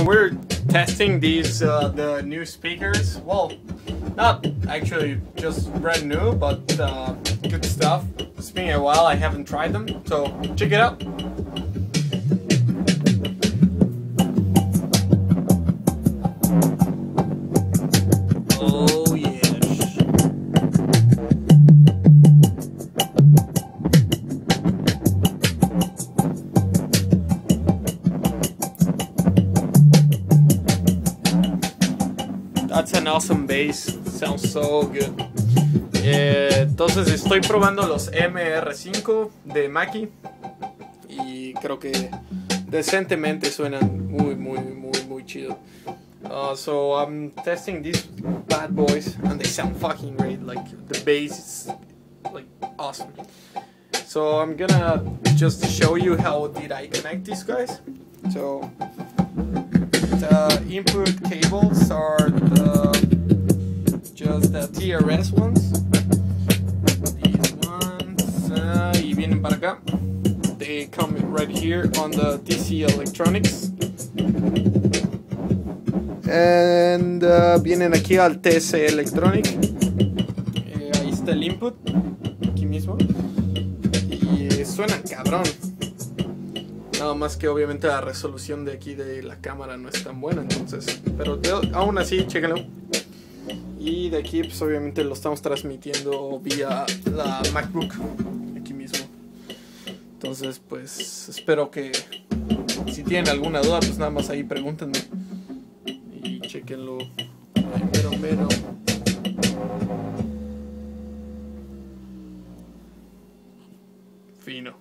We're testing these the new speakers. Well, not actually just brand new, but good stuff. It's been a while, I haven't tried them, so check it out. Oh yes. That's an awesome bass. Sounds so good. Entonces estoy probando los MR5 de Mackie y creo que decentemente suenan muy chido. So I'm testing these bad boys and they sound fucking great. Like the bass is like awesome. So I'm gonna just show you how did I connect these guys. So the input cables are just the TRS ones. These ones y vienen para acá. They come right here on the DC electronics. And vienen aquí al TC electronic. Ahí está el input, aquí mismo. Y suenan cabrón. Nada más que obviamente la resolución de aquí de la cámara no es tan buena, entonces. Pero aún así, chéquenlo. Y de aquí pues obviamente lo estamos transmitiendo vía la MacBook, aquí mismo. Entonces pues espero que si tienen alguna duda pues nada más ahí pregúntenme. Y chequenlo. Ay, mero. Fino.